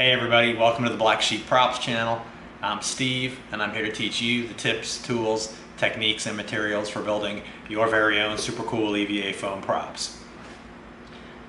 Hey everybody, welcome to the Black Sheep Props channel. I'm Steve and I'm here to teach you the tips, tools, techniques, and materials for building your very own super cool EVA foam props.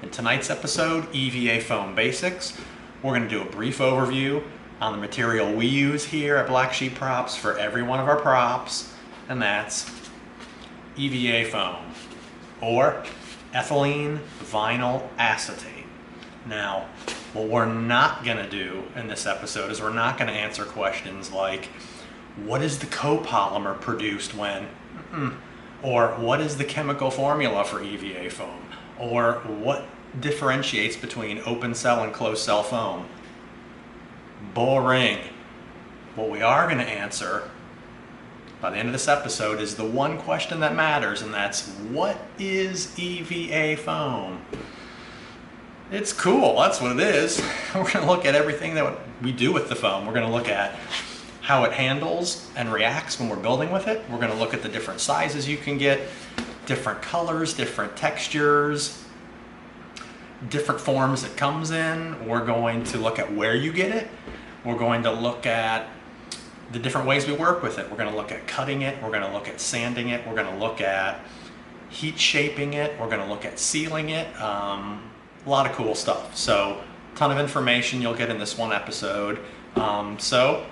In tonight's episode, EVA Foam Basics, we're going to do a brief overview on the material we use here at Black Sheep Props for every one of our props, and that's EVA foam, or ethylene vinyl acetate. Now, what we're not going to do in this episode is we're not going to answer questions like, what is the copolymer produced when? Or what is the chemical formula for EVA foam? Or what differentiates between open cell and closed cell foam? Boring. What we are going to answer by the end of this episode is the one question that matters, and that's, what is EVA foam? It's cool, that's what it is. We're going to look at everything that we do with the foam. We're going to look at how it handles and reacts when we're building with it. We're going to look at the different sizes you can get, different colors, different textures, different forms it comes in. We're going to look at where you get it. We're going to look at the different ways we work with it. We're going to look at cutting it. We're going to look at sanding it. We're going to look at heat shaping it. We're going to look at sealing it. A lot of cool stuff. So, a ton of information you'll get in this one episode. So,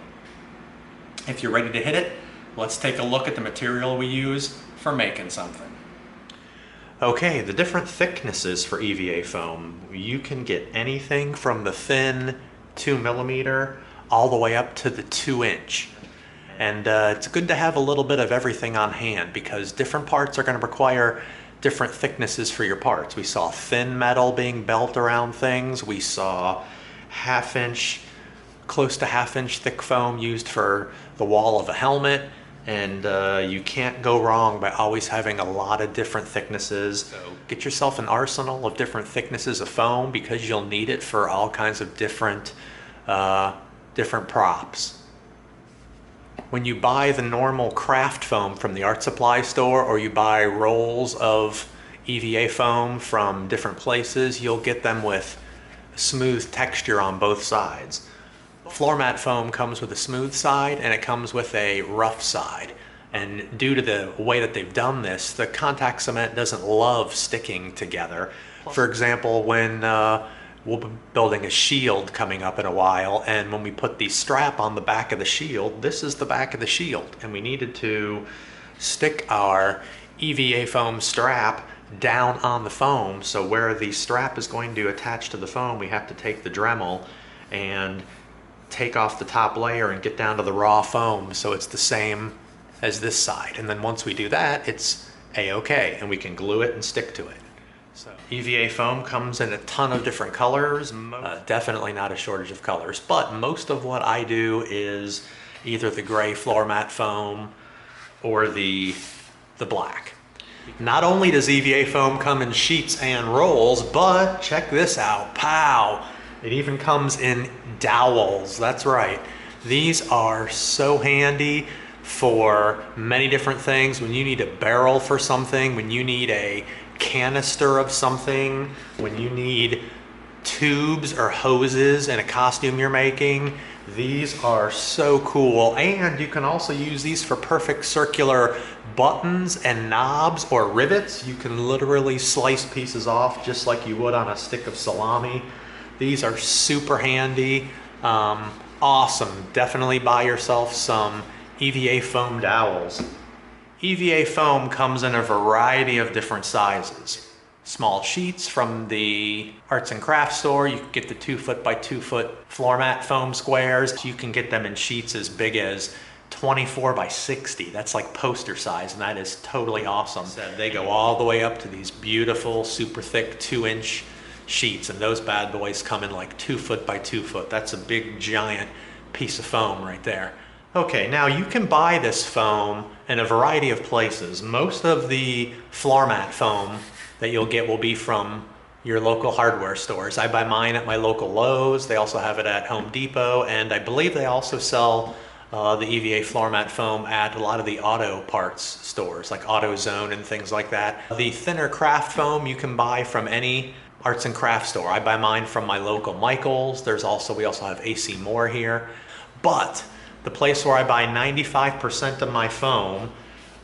if you're ready to hit it, let's take a look at the material we use for making something. Okay, the different thicknesses for EVA foam. You can get anything from the thin 2mm all the way up to the 2-inch. And it's good to have a little bit of everything on hand because different parts are going to require different thicknesses for your parts. We saw thin metal being belt around things. We saw close to half-inch thick foam used for the wall of a helmet. And you can't go wrong by always having a lot of different thicknesses. So get yourself an arsenal of different thicknesses of foam because you'll need it for all kinds of different props. When you buy the normal craft foam from the art supply store, or you buy rolls of EVA foam from different places, you'll get them with smooth texture on both sides. Floor mat foam comes with a smooth side and it comes with a rough side. And due to the way that they've done this, the contact cement doesn't love sticking together. For example, when we'll be building a shield coming up in a while, and when we put the strap on the back of the shield, this is the back of the shield, and we needed to stick our EVA foam strap down on the foam. So where the strap is going to attach to the foam, we have to take the Dremel and take off the top layer and get down to the raw foam so it's the same as this side. And then once we do that, it's a-okay, and we can glue it and stick to it. So EVA foam comes in a ton of different colors, definitely not a shortage of colors, but most of what I do is either the gray floor mat foam or the black. Not only does EVA foam come in sheets and rolls, but check this out, pow! It even comes in dowels, that's right. These are so handy for many different things. When you need a barrel for something, when you need a canister of something, when you need tubes or hoses in a costume you're making, these are so cool. And you can also use these for perfect circular buttons and knobs or rivets. You can literally slice pieces off just like you would on a stick of salami. These are super handy. Awesome. Definitely buy yourself some EVA foam dowels. EVA foam comes in a variety of different sizes. Small sheets from the arts and crafts store. You can get the 2-foot by 2-foot floor mat foam squares. You can get them in sheets as big as 24 by 60. That's like poster size, and that is totally awesome. They go all the way up to these beautiful, super thick 2-inch sheets, and those bad boys come in like 2-foot by 2-foot. That's a big, giant piece of foam right there. Okay, now you can buy this foam in a variety of places. Most of the floor mat foam that you'll get will be from your local hardware stores. I buy mine at my local Lowe's. They also have it at Home Depot, and I believe they also sell the EVA floor mat foam at a lot of the auto parts stores like AutoZone and things like that. The thinner craft foam you can buy from any arts and crafts store. I buy mine from my local Michael's. We also have AC Moore here. But the place where I buy 95% of my foam,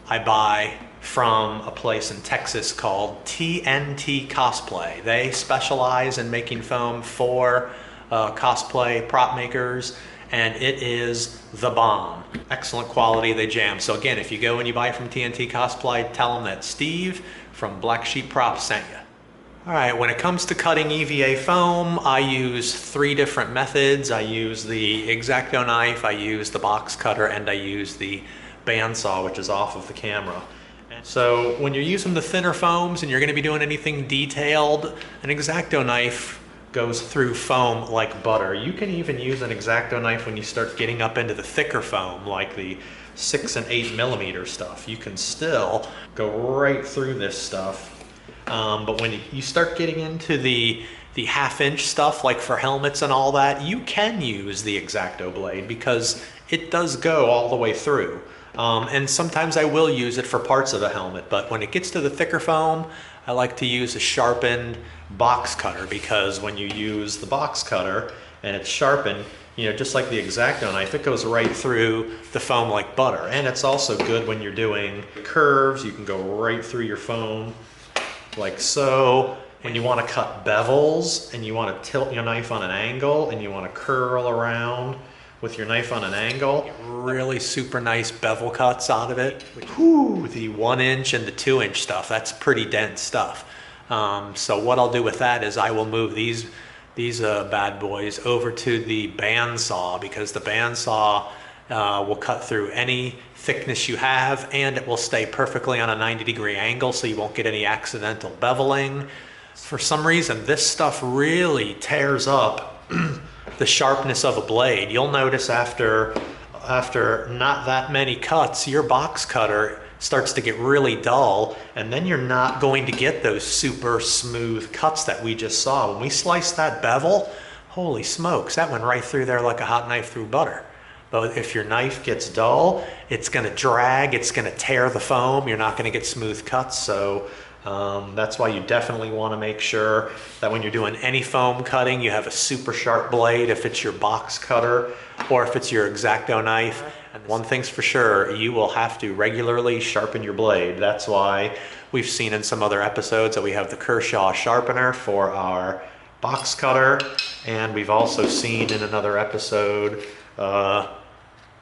I buy from a place in Texas called TNT Cosplay. They specialize in making foam for cosplay prop makers, and it is the bomb. Excellent quality, they jam. So again, if you go and you buy from TNT Cosplay, tell them that Steve from Black Sheep Props sent you. All right, when it comes to cutting EVA foam, I use 3 different methods. I use the X-Acto knife, I use the box cutter, and I use the bandsaw, which is off of the camera. So when you're using the thinner foams and you're going to be doing anything detailed, an X-Acto knife goes through foam like butter. You can even use an X-Acto knife when you start getting up into the thicker foam, like the 6 and 8 millimeter stuff. You can still go right through this stuff. But when you start getting into the half-inch stuff, like for helmets and all that, you can use the X-Acto blade because it does go all the way through. And sometimes I will use it for parts of a helmet, but when it gets to the thicker foam, I like to use a sharpened box cutter, because when you use the box cutter and it's sharpened, you know, just like the X-Acto knife, it goes right through the foam like butter. And it's also good when you're doing curves. You can go right through your foam like so. When you want to cut bevels and you want to tilt your knife on an angle and you want to curl around with your knife on an angle, really super nice bevel cuts out of it. Whew, the 1 inch and the 2 inch stuff, that's pretty dense stuff. So what I'll do with that is I will move these bad boys over to the bandsaw, because the bandsaw will cut through any thickness you have, and it will stay perfectly on a 90-degree angle, so you won't get any accidental beveling. For some reason, this stuff really tears up the sharpness of a blade. You'll notice after not that many cuts, your box cutter starts to get really dull, and then you're not going to get those super smooth cuts that we just saw. When we sliced that bevel, holy smokes, that went right through there like a hot knife through butter. But if your knife gets dull, it's going to drag, it's going to tear the foam, you're not going to get smooth cuts. So that's why you definitely want to make sure that when you're doing any foam cutting, you have a super sharp blade if it's your box cutter or if it's your X-Acto knife. And one thing's for sure, you will have to regularly sharpen your blade. That's why we've seen in some other episodes that we have the Kershaw sharpener for our box cutter, and we've also seen in another episode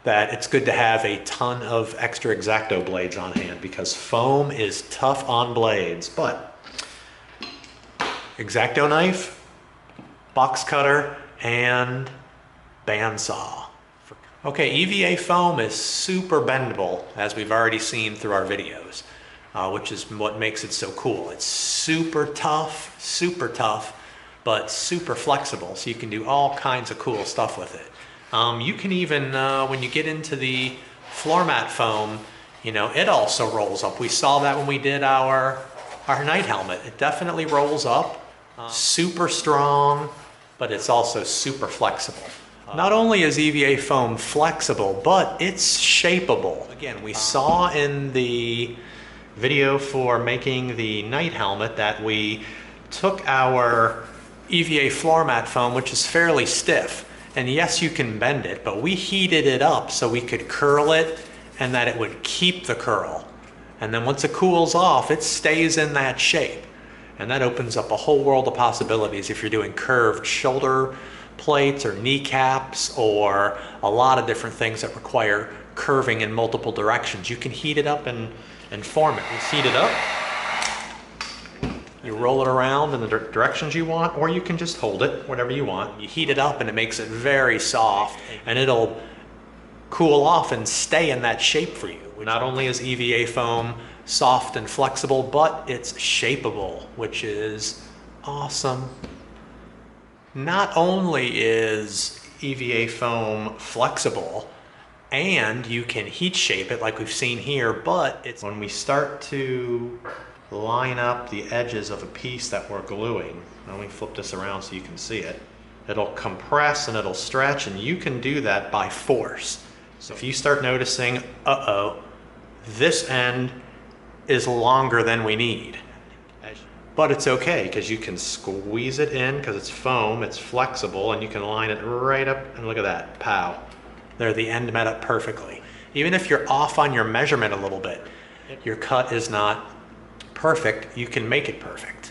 that it's good to have a ton of extra X-Acto blades on hand, because foam is tough on blades. But X-Acto knife, box cutter, and bandsaw. Okay, EVA foam is super bendable, as we've already seen through our videos, which is what makes it so cool. It's super tough, but super flexible, so you can do all kinds of cool stuff with it. You can even, when you get into the floor mat foam, you know, it also rolls up. We saw that when we did our night helmet. It definitely rolls up, super strong, but it's also super flexible. Not only is EVA foam flexible, but it's shapeable. Again, we saw in the video for making the night helmet that we took our EVA floor mat foam, which is fairly stiff, and yes, you can bend it, but we heated it up so we could curl it and that it would keep the curl. And then once it cools off, it stays in that shape. And that opens up a whole world of possibilities if you're doing curved shoulder plates or kneecaps or a lot of different things that require curving in multiple directions. You can heat it up and form it. You heat it up, you roll it around in the directions you want, or you can just hold it, whatever you want. You heat it up and it makes it very soft, and it'll cool off and stay in that shape for you. Not only is EVA foam soft and flexible, but it's shapeable, which is awesome. Not only is EVA foam flexible, and you can heat shape it like we've seen here, but it's when we start to line up the edges of a piece that we're gluing. Let me flip this around so you can see it. It'll compress and it'll stretch, and you can do that by force. So if you start noticing, this end is longer than we need, But it's okay because you can squeeze it in because it's foam, it's flexible, and you can line it right up, and look at that, pow. There, the end met up perfectly. Even if you're off on your measurement a little bit, your cut is not perfect, you can make it perfect.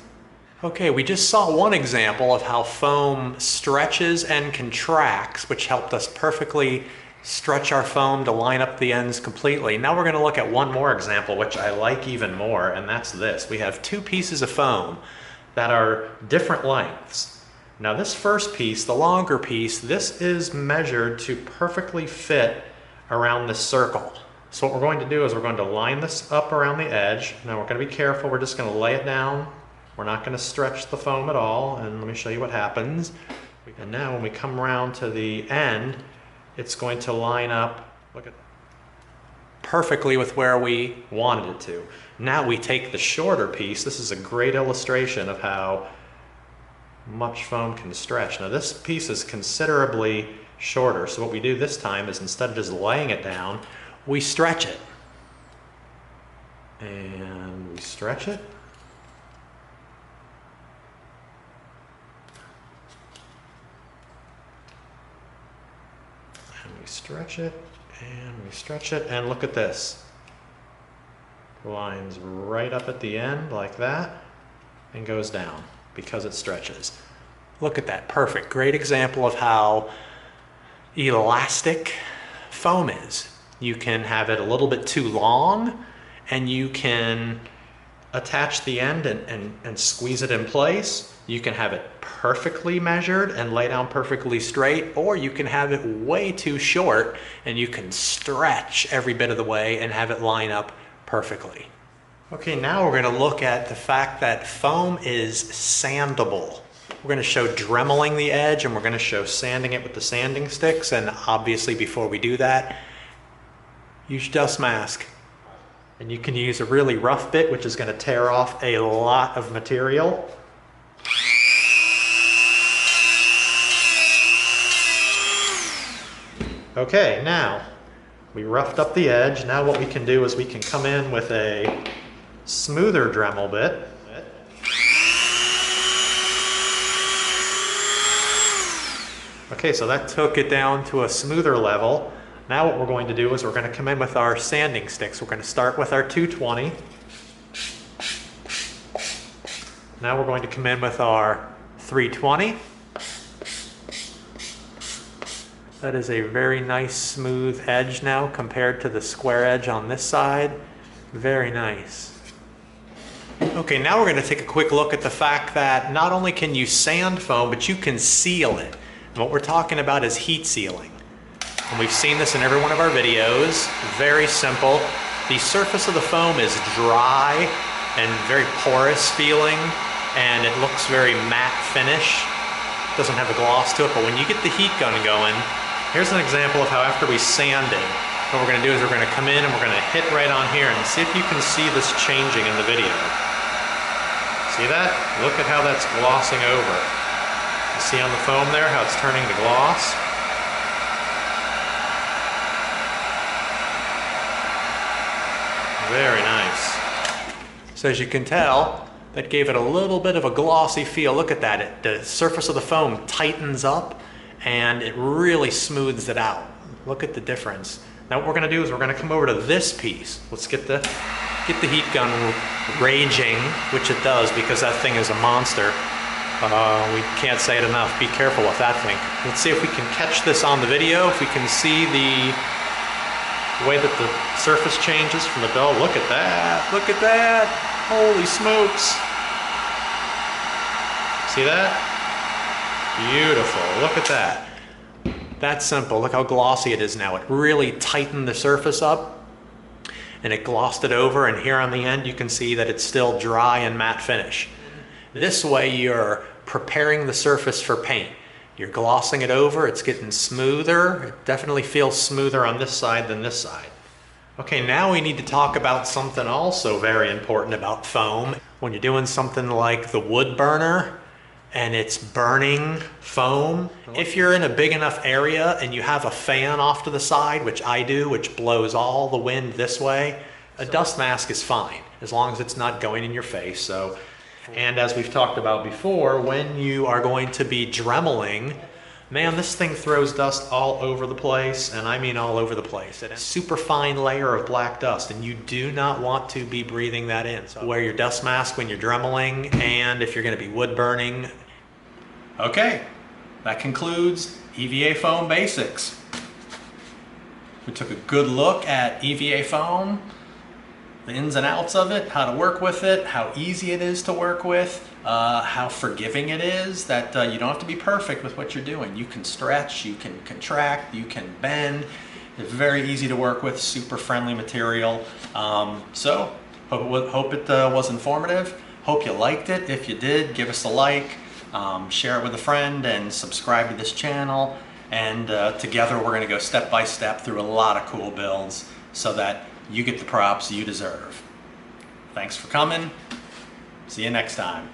Okay, we just saw one example of how foam stretches and contracts, which helped us perfectly stretch our foam to line up the ends completely. Now we're going to look at one more example, which I like even more, and that's this. We have two pieces of foam that are different lengths. Now this first piece, the longer piece, this is measured to perfectly fit around this circle. So what we're going to do is we're going to line this up around the edge. Now we're going to be careful, we're just going to lay it down. We're not going to stretch the foam at all, and let me show you what happens. And now when we come around to the end, it's going to line up, look at that, perfectly with where we wanted it to. Now we take the shorter piece. This is a great illustration of how much foam can stretch. Now this piece is considerably shorter, so what we do this time is instead of just laying it down, we stretch it. And we stretch it. Stretch it, and we stretch it, and look at this. Lines right up at the end like that, and goes down because it stretches. Look at that, perfect. Great example of how elastic foam is. You can have it a little bit too long, and you can attach the end and squeeze it in place. You can have it perfectly measured and lay down perfectly straight, or you can have it way too short and you can stretch every bit of the way and have it line up perfectly. Okay, now we're going to look at the fact that foam is sandable. We're going to show dremeling the edge, and we're going to show sanding it with the sanding sticks, and obviously before we do that, use dust mask. And you can use a really rough bit, which is going to tear off a lot of material. Okay, now we roughed up the edge. Now what we can do is we can come in with a smoother Dremel bit. Okay, so that took it down to a smoother level. Now what we're going to do is we're going to come in with our sanding sticks. We're going to start with our 220. Now we're going to come in with our 320. That is a very nice smooth edge now compared to the square edge on this side. Very nice. Okay, now we're going to take a quick look at the fact that not only can you sand foam, but you can seal it. And what we're talking about is heat sealing. And we've seen this in every one of our videos. Very simple. The surface of the foam is dry and very porous feeling, and it looks very matte finish. Doesn't have a gloss to it, but when you get the heat gun going, here's an example of how after we sand it, what we're going to do is we're going to come in and we're going to hit right on here and see if you can see this changing in the video. See that? Look at how that's glossing over. You see on the foam there how it's turning to gloss? Very nice. So as you can tell, that gave it a little bit of a glossy feel. Look at that. The surface of the foam tightens up and it really smooths it out. Look at the difference. Now what we're going to do is we're going to come over to this piece. Let's get the heat gun raging, which it does because that thing is a monster. We can't say it enough. Be careful with that thing. Let's see if we can catch this on the video, if we can see the way that the surface changes from the dull. Look at that. Look at that. Holy smokes. See that? Beautiful. Look at that. That's simple. Look how glossy it is now. It really tightened the surface up and it glossed it over, and here on the end you can see that it's still dry and matte finish. This way you're preparing the surface for paint. You're glossing it over, it's getting smoother. It definitely feels smoother on this side than this side. Okay, now we need to talk about something also very important about foam. When you're doing something like the wood burner and it's burning foam, if you're in a big enough area and you have a fan off to the side, which I do, which blows all the wind this way, a dust mask is fine as long as it's not going in your face. So And as we've talked about before, when you are going to be dremeling, man, this thing throws dust all over the place, and I mean all over the place. It's a super fine layer of black dust, and you do not want to be breathing that in. So wear your dust mask when you're dremeling, and if you're going to be wood burning. Okay, that concludes EVA Foam Basics. We took a good look at EVA Foam, the ins and outs of it, how to work with it, how easy it is to work with, how forgiving it is, that you don't have to be perfect with what you're doing. You can stretch, you can contract, you can bend. It's very easy to work with, super friendly material. So hope it was informative. Hope you liked it. If you did, give us a like, share it with a friend, and subscribe to this channel. And together we're going to go step by step through a lot of cool builds so that you get the props you deserve. Thanks for coming. See you next time.